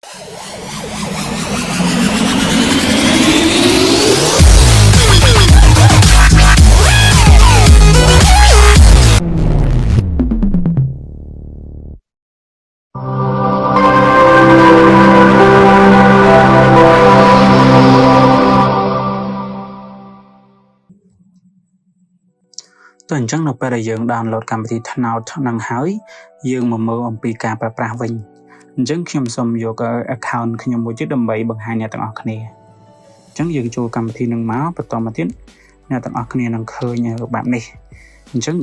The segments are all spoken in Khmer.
ទៅអញ្ចឹងនៅពេលដែលយើង download កម្មវិធី TNAOT នឹងហើយយើងមកមើលអំពីការប្រើប្រាស់វិញអញ្ចឹងខ្ញុំសូមយក account ខ្ញុំមួយទៀតដើម្បីបង្ហាញអ្នកទាំងអស់គ្នាអញ្ចឹងយើងចូលកម្មវិធីនឹងមកបន្តមកទៀតអ្នកទាំងអស់គ្នានឹងឃើញបែបនេះអញ្ចឹង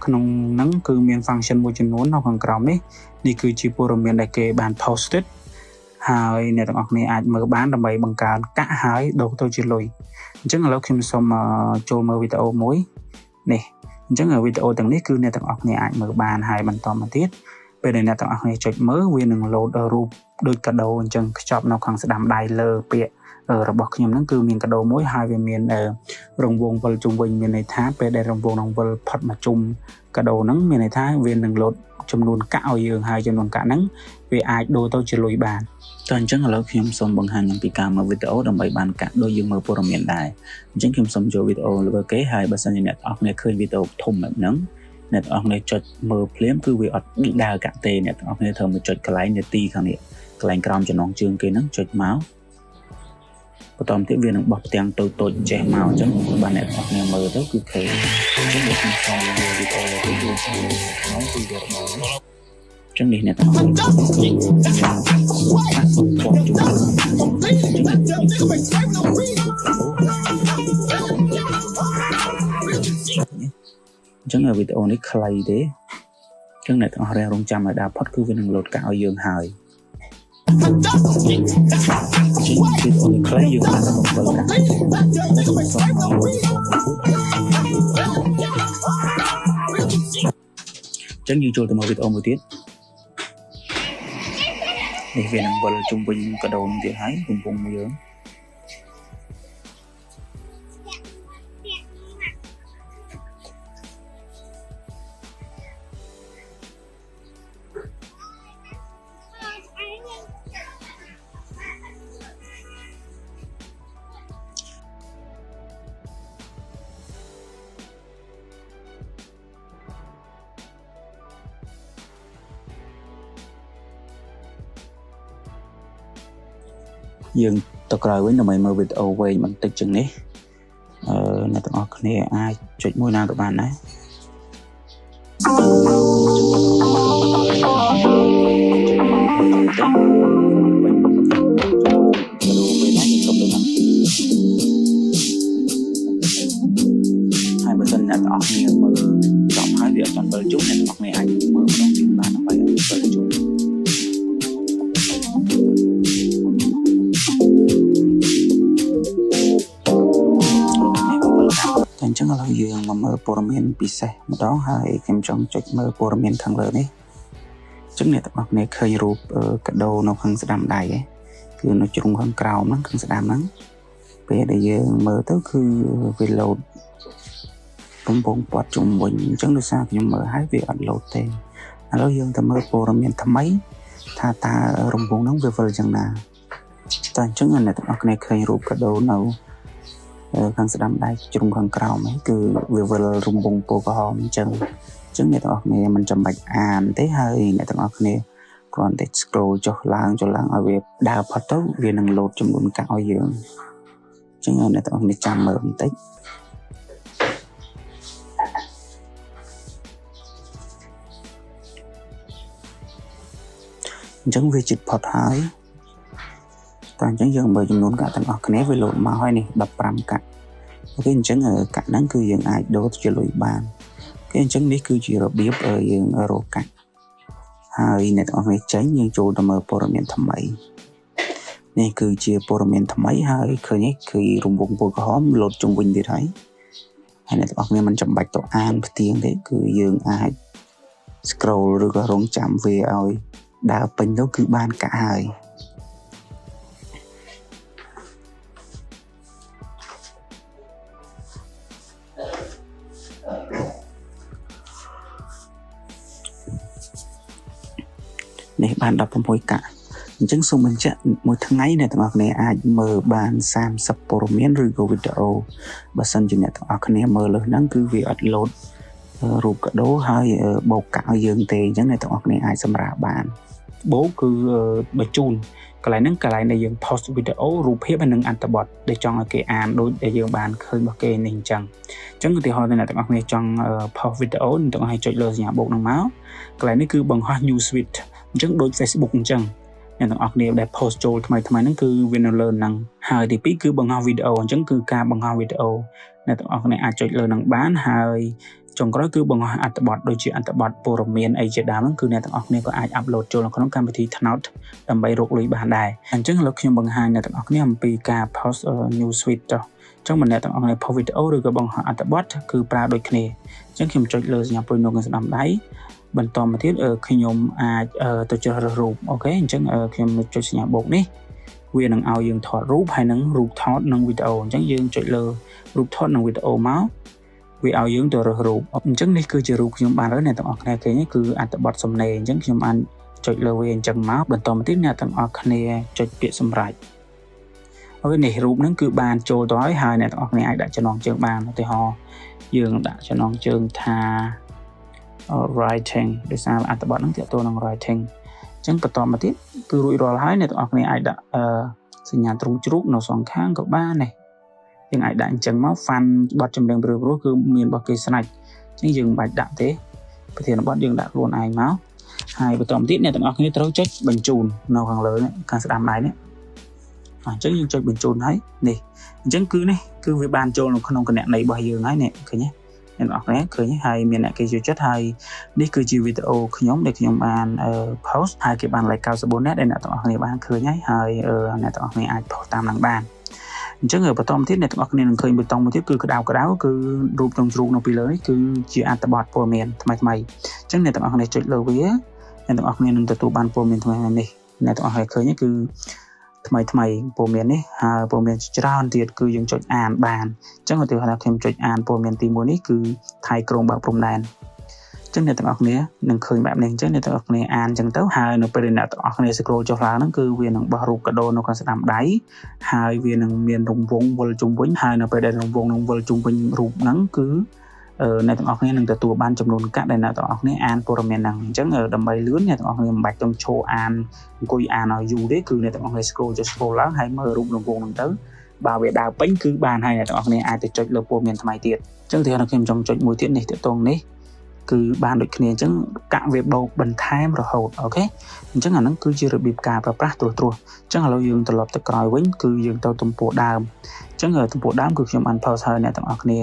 ក្នុងហ្នឹងគឺមាន function មួយចំនួននៅខាងក្រោមនេះគឺជាព័ត៌មានដែលគេបាន posted ហើយអ្នកទាំងអស់គ្នាអាចមើលបានដើម្បីបង្កើនកាក់ហើយដូរទៅជាលុយអញ្ចឹងឥឡូវខ្ញុំសូមចូលមើលវីដេអូមួយនេះអញ្ចឹងវីដេអូទាំងនេះគឺអ្នកទាំងអស់គ្នាអាចមើលបានហើយបន្តមកទៀតពេលដែលអ្នកទាំងអស់គ្នាចុចមើលវានឹង load រូបដូចកាដូអញ្ចឹងខ្ចប់នៅខាងស្ដាំដៃលើពាក្យរបស់ខ្ញុំហ្នឹងគឺមានកាដូមួយហើយវាមានរង្វង់វិលជុំវិញមានន័យថាពេលដែលរង្វង់នឹងវិលផុតមកជុំកាដូហ្នឹងមានន័យថាវានឹង load ចំនួនកាក់ឲ្យយើងហើយចំនួនកាក់ហ្នឹងវាអាចដូរទៅជាលុយបានតើអញ្ចឹងឥឡូវខ្ញុំសូមបង្ហាញអំពីការមើលវីដេអូដើម្បីបានកាក់ដូចយើងមើលព័ត៌មានដែរអញ្ចឹងខ្ញុំសូមចូលវីដេអូលើគេហើយបើសិនជាអ្នកទាំងអស់គ្នាឃើញវីដេអូធំបែបហ្នឹងអ្នកទាំងអស់គ្នាចុចមើលភ្លាមគឺវាអត់ដើរកាក់ទេអ្នកទាំងអស់គ្នាត្រូវមកចុចកន្លែងនាទីខាងនេះកន្លែងក្រោមចំណងជើងគេហ្នឹងចុចមកបន្តទៀតវានឹងបោះផ្ទាំងតូចៗចេះមកអញ្ចឹងបានអ្នកទាំងអស់គ្នាមើលទៅគឺឃើញអញ្ចឹងខ្ញុំសូមយកវីដេអូទៅយូរហើយគឺវារបស់ចឹងនេះអ្នកទាំងអស់គ្នាចឹងវីដេអូនេះខ្លីទេចឹងអ្នកទាំងអស់គ្នារងចាំឲ្យដល់ផុតគឺវានឹង load កាក់ឲ្យយើងហើយចឹងវីដេអូនេះខ្លីយើងអាចបំពេញកាក់ចឹងយើងចូលទៅមើលវីដេអូមួយទៀតនេះវានឹងវិលជុំវិញកាដូនេះទៀតហើយកំពុងយើងយើងទៅក្រោយវិញដើម្បីមើលវីដេអូវែងបន្តិចជាងនេះអ្នកទាំងអស់គ្នាអាចចុចមួយណាក៏បានដែរហើយបើសិនអ្នកទាំងអស់គ្នាមើលចប់ហើយវាអត់ទាន់វិលជុំអ្នកទាំងអស់គ្នាអាចមើលម្ដងទៀតបានដើម្បីឲ្យវិលជុំអញ្ចឹងឥឡូវយើងមកមើលព័ត៌មានពិសេសម្ដងហើយខ្ញុំចង់ចុចមើលព័ត៌មានខាងលើនេះអញ្ចឹងអ្នកទាំងអស់គ្នាឃើញរូបកាដូនៅខាងស្ដាំដៃគឺនៅជ្រុងខាងក្រោមហ្នឹងខាងស្ដាំហ្នឹងពេលដែលយើងមើលទៅគឺវា load កំពុងព័ទ្ធជុំវិញអញ្ចឹងដោយសារខ្ញុំមើលហើយវាអត់ load ទេឥឡូវយើងទៅមើលព័ត៌មានថ្មីថាតើរង្វង់ហ្នឹងវាវិលយ៉ាងណាតើអញ្ចឹងអ្នកទាំងអស់គ្នាឃើញរូបកាដូនៅខាងស្ដាំដៃជ្រុងខាងក្រោមហ្នឹងគឺវាវិលរង្វង់ពណ៌ក្រហមអញ្ចឹងអ្នកទាំងអស់គ្នាមិនចាំបាច់អានទេហើយអ្នកទាំងអស់គ្នាគ្រាន់តែ scroll ចុះឡើងឲ្យវាដើរផុតទៅវានឹង load ចំនួនកាក់ឲ្យយើងអញ្ចឹងអ្នកទាំងអស់គ្នាចាំមើលបន្តិចអញ្ចឹងវាជិតផុតហើយតើអញ្ចឹងយើងមើលចំនួនកាក់ទាំងអស់គ្នាវា load មកហើយនេះ15កាក់អូខេអញ្ចឹងកាក់ហ្នឹងគឺយើងអាចដូរជាលុយបានអូខេអញ្ចឹងនេះគឺជារបៀបយើងរកកាក់ហើយអ្នកទាំងអស់គ្នាចេញយើងចូលទៅមើលព័ត៌មានថ្មីនេះគឺជាព័ត៌មានថ្មីហើយឃើញនេះគឺរង្វង់ពណ៌ក្រហម load ជុំវិញទៀតហើយអ្នកទាំងអស់គ្នាមិនចាំបាច់ទៅអានផ្ទៀងទេគឺយើងអាច scroll ឬក៏រងចាំវាឲ្យដើរពេញទៅគឺបានកាក់ហើយនេះបាន16កាក់ ចឹងសូមបញ្ជាក់មួយថ្ងៃអ្នកទាំងអស់គ្នាអាចមើលបាន30ព័ត៌មានឬក៏វីដេអូបើសិនជាអ្នកទាំងអស់គ្នាមើលលើហ្នឹងគឺវាអត់លោតរូបកាដូហើយបូកកាក់ឲ្យយើងទេអញ្ចឹងអ្នកទាំងអស់គ្នាអាចសម្រាកបានបូកគឺបញ្ជូនកន្លែងហ្នឹងកន្លែងដែលយើង post វីដេអូរូបភាពហើយនឹងអត្ថបទដែលចង់ឲ្យគេអានដូចដែលយើងបានឃើញរបស់គេនេះអញ្ចឹងឧទាហរណ៍អ្នកទាំងអស់គ្នាចង់ post វីដេអូអ្នកទាំងអស់គ្នាចុចលើសញ្ញាបូកហ្នឹងមកកន្លែងនេះគឺបង្ហោះ new tweet អញ្ចឹងដូច Facebook អញ្ចឹងអ្នកទាំងអស់គ្នាដែល post ចូលថ្មីហ្នឹងគឺវានៅលើហ្នឹងហើយទី2គឺបង្ហោះវីដេអូអញ្ចឹងគឺការបង្ហោះវីដេអូអ្នកទាំងអស់គ្នាអាចចុចលើហ្នឹងបានហើយចុងក្រោយគឺបង្ហោះអត្ថបទដូចជាអត្ថបទព័ត៌មានអីជាដើមហ្នឹងគឺអ្នកទាំងអស់គ្នាក៏អាច upload ចូលនៅក្នុងកម្មវិធី TNAOT ដើម្បីរកលុយបានដែរអញ្ចឹងឥឡូវខ្ញុំបង្ហាញអ្នកទាំងអស់គ្នាអំពីការ post new tweet ចុះអញ្ចឹងអ្នកទាំងអស់គ្នា post វីដេអូឬក៏បង្ហោះអត្ថបទគឺប្រើដូចគ្នាអញ្ចឹងខ្ញុំចុចលើសញ្ញាព្រួយនោះនឹងស្ដាំដៃបន្តមកទៀតខ្ញុំអាចទៅជ្រើសរើសរូបអូខេអញ្ចឹងខ្ញុំចុចសញ្ញាបូកនេះវានឹងឲ្យយើងថតរូបហើយនឹងរូបថតនិងវីដេអូអញ្ចឹងយើងចុចលើរូបថតនិងវីដេអូមកវាឲ្យយើងទៅរើសរូបអញ្ចឹងនេះគឺជារូបខ្ញុំបានហើយអ្នកទាំងអស់គ្នាឃើញគឺអត្ថបទសំណេរអញ្ចឹងខ្ញុំបានចុចលើវាអញ្ចឹងមកបន្តមកទៀតអ្នកទាំងអស់គ្នាចុចពាក្យសម្រាប់អូខេនេះរូបហ្នឹងគឺបានចូលទៅហើយអ្នកទាំងអស់គ្នាអាចដាក់ចំណងជើងបានឧទាហរណ៍យើងដាក់ចំណងជើងថា writing ដោយសារអត្ថបទហ្នឹងទាក់ទងនឹង writing អញ្ចឹងបន្តមកទៀតគឺរួចរាល់ហើយអ្នកទាំងអស់គ្នាអាចដាក់សញ្ញាទ្រូងជ្រូកនៅសងខាងក៏បានដែរយើងអាចដាក់អញ្ចឹងមក fan បទចម្រៀងព្រោះគឺមានរបស់គេស្រេចអញ្ចឹងយើងមិនបាច់ដាក់ទេប្រធានបទយើងដាក់ខ្លួនឯងមកហើយបន្តមកទៀតអ្នកទាំងអស់គ្នាត្រូវចុចបញ្ជូននៅខាងលើនេះខាងស្ដាំដៃនេះអញ្ចឹងយើងចុចបញ្ជូនហើយនេះអញ្ចឹងគឺនេះគឺវាបានចូលនៅក្នុងគណនីរបស់យើងហើយនេះឃើញទេអ្នកនរគ្នាឃើញហើយមានអ្នកគេចូលចិត្តហើយនេះគឺជាវីដេអូខ្ញុំដែលខ្ញុំបាន post ហើយគេបាន like 94អ្នកដែលអ្នកទាំងអស់គ្នាបានឃើញហើយអ្នកទាំងអស់គ្នាអាច post តាមនឹងបានអញ្ចឹងបន្តមកទៀតអ្នកទាំងអស់គ្នានឹងឃើញប៊ូតុងមួយទៀតគឺក្តៅគឺរូបទ្រង់ជ្រូកនៅពីលើនេះគឺជាអត្ថបទព័ត៌មានថ្មីអញ្ចឹងអ្នកទាំងអស់គ្នាចុចលើវាអ្នកទាំងអស់គ្នានឹងទទួលបានព័ត៌មានថ្មីនេះអ្នកទាំងអស់គ្នាឃើញគឺថ្មីព័ត៌មាននេះហើយព័ត៌មានច្រើនទៀតគឺយើងចុចអានបានអញ្ចឹងឧទាហរណ៍ថាខ្ញុំចុចអានព័ត៌មានទី1នេះគឺថៃក្រុងបើកព្រំដែនអញ្ចឹងអ្នកទាំងអស់គ្នានឹងឃើញបែបនេះអញ្ចឹងអ្នកទាំងអស់គ្នាអានអញ្ចឹងទៅហើយនៅពេលអ្នកទាំងអស់គ្នា scroll ចុះឡើងហ្នឹងគឺវានឹងបោះរូបកាដូនៅខាងស្ដាំដៃហើយវានឹងមានរង្វង់វិលជុំវិញហើយនៅពេលដែលរង្វង់នឹងវិលជុំវិញរូបហ្នឹងគឺអ្នកទាំងអស់គ្នានឹងទទួលបានចំនួនកាក់ដែលអ្នកទាំងអស់គ្នាអានព័ត៌មានហ្នឹងអញ្ចឹងដើម្បីលឿនអ្នកទាំងអស់គ្នាមិនបាច់ទៅឈរអានអង្គុយអានឲ្យយូរទេគឺអ្នកទាំងអស់គ្នា scroll ឡើងហើយមើលរូបរង្វង់ហ្នឹងទៅបើវាដើរពេញគឺបានហើយអ្នកទាំងអស់គ្នាអាចទៅចុចលើព័ត៌មានថ្មីទៀតអញ្ចឹងទីនេះខ្ញុំចង់ចុចមួយទៀតនេះទាក់ទងនេះគឺបានដូចគ្នាអញ្ចឹងកាក់វាបោកបន្ថែមរហូតអូខេអញ្ចឹងអាហ្នឹងគឺជារបៀបការប្រើប្រាស់ត្រួសអញ្ចឹងឥឡូវយើងត្រឡប់ទៅក្រោយវិញគឺយើងទៅទំព័រដើមអញ្ចឹងទំព័រដើមគឺខ្ញុំបាន post ឲ្យអ្នកទាំងអស់គ្នា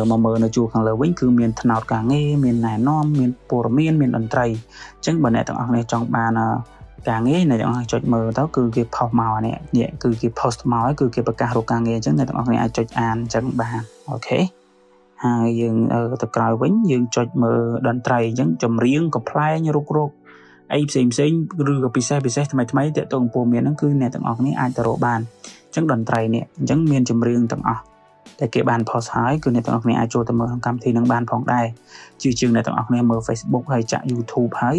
មកមើលនៅជួរខាងលើវិញគឺមានថ្នោតការងារមានណែនាំមានព័ត៌មានមានតន្ត្រីអញ្ចឹងបើអ្នកទាំងអស់គ្នាចង់បានការងារអ្នកទាំងអស់ចុចមើលទៅគឺគេ post មកនេះគឺគេ post មកហើយគឺគេប្រកាសរកការងារអញ្ចឹងអ្នកទាំងអស់គ្នាអាចចុចអានអញ្ចឹងបានអូខេហើយយើងទៅក្រោយវិញយើងចុចមើលតន្ត្រីអញ្ចឹងចម្រៀងកំ pl ែងរុករកអីផ្សេងឬក៏ពិសេសថ្មីតាក់ទងព័ត៌មានហ្នឹងគឺអ្នកទាំងអស់គ្នាអាចទៅរកបានអញ្ចឹងតន្ត្រីនេះអញ្ចឹងមានចម្រៀងទាំងអស់តែគេបាន post ហើយគឺអ្នកទាំងអស់គ្នាអាចចូលទៅមើលក្នុងកម្មវិធីនឹងបានផងដែរជាងអ្នកទាំងអស់គ្នាមើល Facebook ហើយចាក់ YouTube ហើយ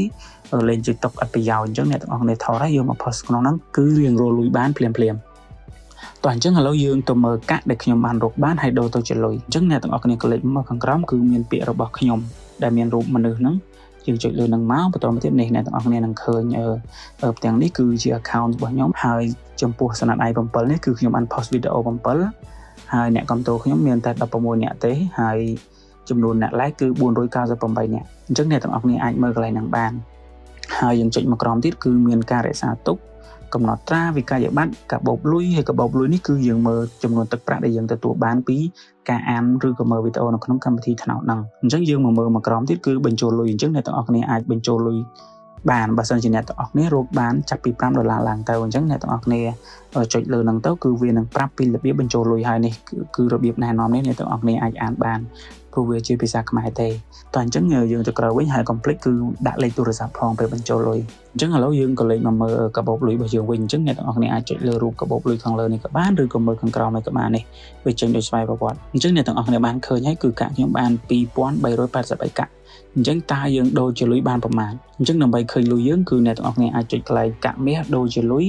លេង TikTok អត់ប្រយោជន៍អញ្ចឹងអ្នកទាំងអស់គ្នាថតហើយយកមក post ក្នុងហ្នឹងគឺរៀងរលួយបានភ្លាមតោះអញ្ចឹងឥឡូវយើងទៅមើលកាក់ដែលខ្ញុំបានរកបានហើយដូរទៅជាលុយអញ្ចឹងអ្នកទាំងអស់គ្នាក៏លេចមកខាងក្រោមគឺមានពាក្យរបស់ខ្ញុំដែលមានរូបមនុស្សហ្នឹងយើងចុចលើនឹងមកបន្តមកទៀតនេះអ្នកទាំងអស់គ្នានឹងឃើញផ្ទាំងនេះគឺជា account របស់ខ្ញុំហើយចំពោះសណាត់ i7 នេះគឺខ្ញុំបាន post វីដេអូ7ហើយអ្នកគ្រប់គ្រងខ្ញុំមានតែ16នាក់ទេហើយចំនួនអ្នក like គឺ498នាក់អញ្ចឹងអ្នកទាំងអស់គ្នាអាចមើលកន្លែងហ្នឹងបានហើយយើងចុចមកក្រោមទៀតគឺមានការរក្សាទុកកំណត់ត្រាវិក័យប័ត្រការបោកលុយហើយការបោកលុយនេះគឺយើងមើលចំនួនទឹកប្រាក់ដែលយើងទទួលបានពីការអានឬក៏មើលវីដេអូនៅក្នុងកម្មវិធីថ្នោតហ្នឹងអញ្ចឹងយើងមកមើលមកក្រោមទៀតគឺបញ្ចូលលុយអញ្ចឹងអ្នកទាំងអស់គ្នាអាចបញ្ចូលលុយបានបើសិនជាអ្នកទាំងអស់គ្នារកបានចាប់ពី$5ឡើងទៅអញ្ចឹងអ្នកទាំងអស់គ្នាចុចលើហ្នឹងទៅគឺវានឹងប្រាប់ពីរបៀបបញ្ចូលលុយហើយនេះគឺរបៀបណែនាំនេះអ្នកទាំងអស់គ្នាអាចអានបាន ព្រោះវាជាភាសាខ្មែរទេតោះអញ្ចឹងយើងទៅក្រោយវិញហើយ complete គឺដាក់លេខទូរស័ព្ទផងពេលបញ្ចូលលុយអញ្ចឹងឥឡូវយើងក៏លេខមកមើលកាបូបលុយរបស់យើងវិញអញ្ចឹងអ្នកទាំងអស់គ្នាអាចចុចលើរូបកាបូបលុយខាងលើនេះក៏បានឬក៏មើលខាងក្រោមនេះក៏បាននេះវាចេញដោយស្វ័យប្រវត្តិអញ្ចឹងអ្នកទាំងអស់គ្នាបានឃើញហើយគឺកាក់ខ្ញុំបាន2383កាក់អញ្ចឹងតើយើងដូរជាលុយបានប្រមាណអញ្ចឹងដើម្បីឃើញលុយយើងគឺអ្នកទាំងអស់គ្នាអាចចុចកន្លែងកាក់មាសដូរជាលុយ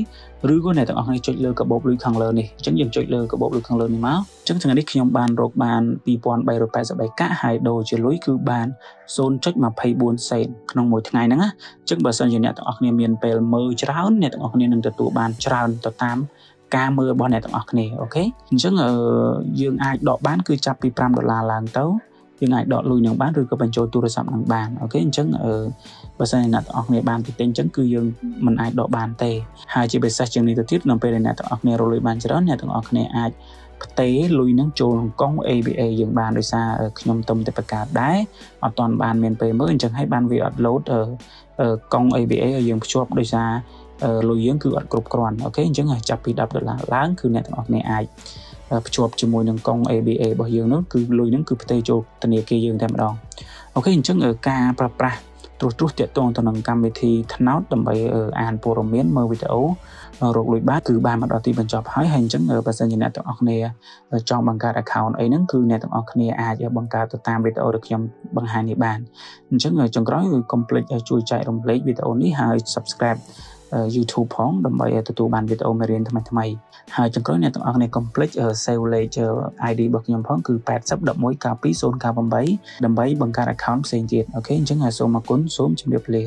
ឬក៏អ្នកទាំងអស់គ្នាចុចលើកាបូបលុយខាងលើនេះអញ្ចឹងយើងចុចលើកាបូបលុយខាងលើនេះមកអញ្ចឹងថ្ងៃនេះខ្ញុំបានរកបាន2383កាក់ហើយដូរជាលុយគឺបាន 0.24 សេនក្នុងមួយថ្ងៃហ្នឹងណាអញ្ចឹងបើសិនជាអ្នកទាំងអស់គ្នាមានពេលមើលច្រើនអ្នកទាំងអស់គ្នានឹងទទួលបានច្រើនទៅតាមការមើលរបស់អ្នកទាំងអស់គ្នាអូខេអញ្ចឹងយើងអាចដកបានគឺចាប់ពី$5ឡើងទៅយើងអាចដកលុយនឹងបានឬក៏បញ្ចូលទូរស័ព្ទនឹងបានអូខេអញ្ចឹងបើសិនជាអ្នកទាំងអស់គ្នាបានទីទិញអញ្ចឹងគឺយើងមិនអាចដកបានទេហើយជាពិសេសជាងនេះទៅទៀតនៅពេលដែលអ្នកទាំងអស់គ្នារកលុយបានច្រើនអ្នកទាំងអស់គ្នាអាចផ្ទេរលុយនឹងចូលក្នុងកុង ABA យើងបានដោយសារខ្ញុំទុំតែបង្កើតដែរអត់ទាន់បានមានពេលមើលអញ្ចឹងហើយបានវាអត់ load កុង ABA ឲ្យយើងភ្ជាប់ដោយសារលុយយើងគឺអត់គ្រប់គ្រាន់អូខេអញ្ចឹងចាប់ពី$10ឡើងគឺអ្នកទាំងអស់គ្នាអាចភ្ជាប់ជាមួយនឹងកុង ABA របស់យើងនោះគឺលុយហ្នឹងគឺផ្ទេរចូលធនាគារយើងតែម្ដងអូខេអញ្ចឹងការប្រើប្រាស់ត្រួសទាក់ទងទៅនឹងកម្មវិធី TNAOT ដើម្បីអានព័ត៌មានមើលវីដេអូរកលុយបានគឺបានមកដល់ទីបញ្ចប់ហើយអញ្ចឹងបើសិនជាអ្នកទាំងអស់គ្នាចង់បង្កើត account អីហ្នឹងគឺអ្នកទាំងអស់គ្នាអាចបង្កើតទៅតាមវីដេអូដែលខ្ញុំបង្ហាញនេះបានអញ្ចឹងចុងក្រោយគឺ complete ជួយចែករំលែកវីដេអូនេះហើយ subscribe YouTube ផងដើម្បីទទួលបានវីដេអូមេរៀនថ្មីៗហើយចុងក្រោយអ្នកទាំងអស់គ្នា complete save លេខ ID របស់ខ្ញុំផងគឺ8011920998ដើម្បីបង្កើត account ផ្សេងទៀតអូខេអញ្ចឹងសូមអរគុណសូមជម្រាបលា